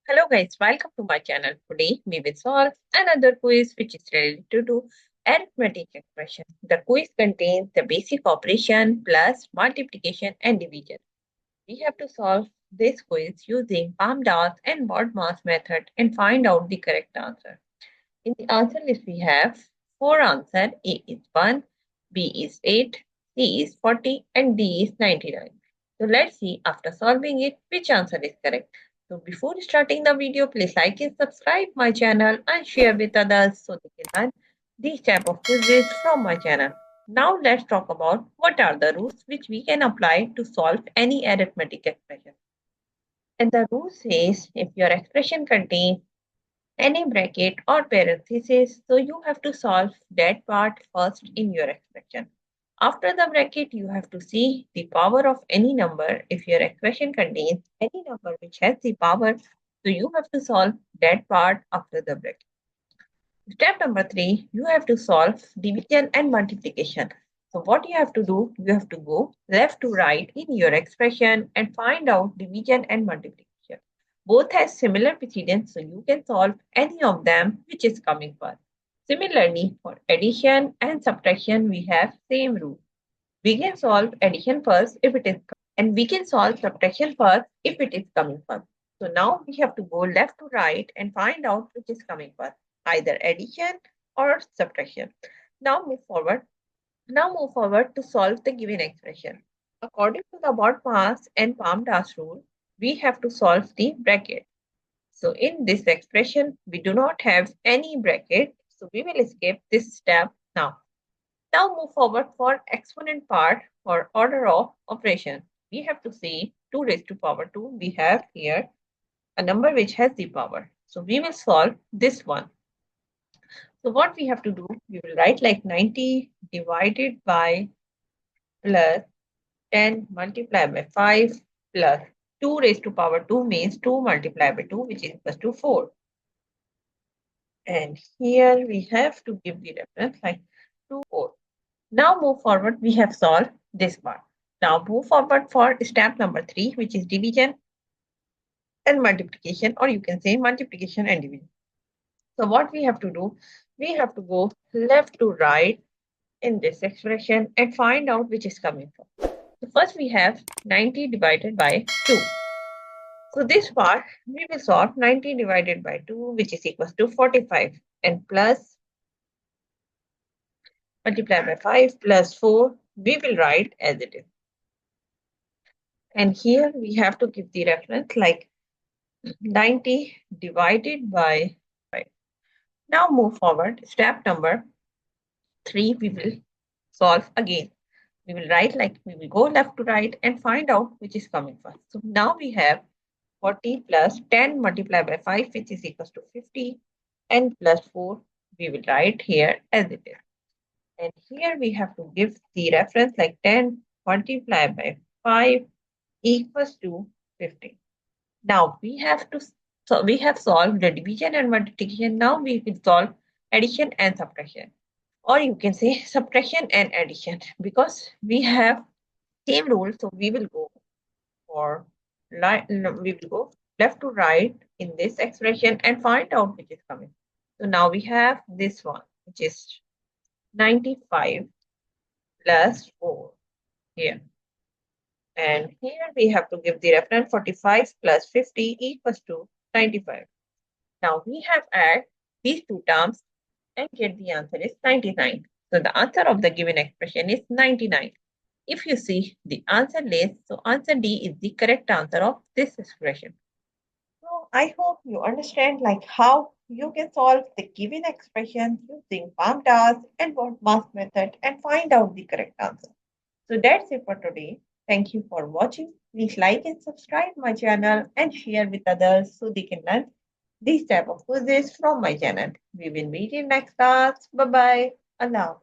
Hello guys, welcome to my channel. Today we will solve another quiz which is related to arithmetic expression. The quiz contains the basic operation plus multiplication and division. We have to solve this quiz using PAMDAS and BODMAS method and find out the correct answer. In the answer list we have four answers. A is 1, B is 8, C is 40 and D is 99. So let's see after solving it which answer is correct. So before starting the video, please like and subscribe my channel and share with others so they can learn these type of quizzes from my channel. Now let's talk about what are the rules which we can apply to solve any arithmetic expression. And the rule says if your expression contains any bracket or parenthesis, so you have to solve that part first in your expression. After the bracket, you have to see the power of any number. If your expression contains any number which has the power, so you have to solve that part after the bracket. Step number 3, you have to solve division and multiplication. So what you have to do, you have to go left to right in your expression and find out division and multiplication. Both has similar precedence, so you can solve any of them which is coming first. Similarly, for addition and subtraction, we have same rule. We can solve addition first if it is and we can solve subtraction first if it is coming first. So now we have to go left to right and find out which is coming first, either addition or subtraction. Now move forward. Now move forward to solve the given expression. According to the BODMAS and PAMDAS rule, we have to solve the bracket. So in this expression, we do not have any bracket, so we will skip this step now. Now move forward for exponent part for order of operation. We have to see 2 raised to power 2. We have here a number which has the power. So we will solve this one. So what we have to do, we will write like 90 divided by plus 10 multiplied by 5 plus 2 raised to power 2 means 2 multiplied by 2 which is equal to 4. And here we have to give the reference like 2, 4. Now move forward, we have solved this part. Now move forward for step number 3, which is division and multiplication, or you can say multiplication and division. So what we have to do, we have to go left to right in this expression and find out which is coming from. So first we have 90 divided by 2. So this part, we will solve 90 divided by 2, which is equal to 45 and plus multiply by 5 plus 4, we will write as it is. And here we have to give the reference like 90 divided by 5. Now move forward. Step number 3, we will solve again. We will write like we will go left to right and find out which is coming first. So now we have 40 plus 10 multiplied by 5, which is equal to 50, and plus 4, we will write here as it is. And here we have to give the reference like 10 multiplied by 5 equals to 50. Now we have to we have solved the division and multiplication. Now we will solve addition and subtraction, or you can say subtraction and addition, because we have same rule. So we will go for we will go left to right in this expression and find out which is coming. So now we have this one, which is 95 plus 4 here. And here we have to give the reference 45 plus 50 equals to 95. Now we have add these two terms and get the answer is 99. So the answer of the given expression is 99. If you see the answer list, so answer D is the correct answer of this expression. So I hope you understand like how you can solve the given expression using PAMDAS and BODMAS method and find out the correct answer. So that's it for today. Thank you for watching. Please like and subscribe my channel and share with others so they can learn these type of quizzes from my channel. We will meet in next class. Bye bye. Allah.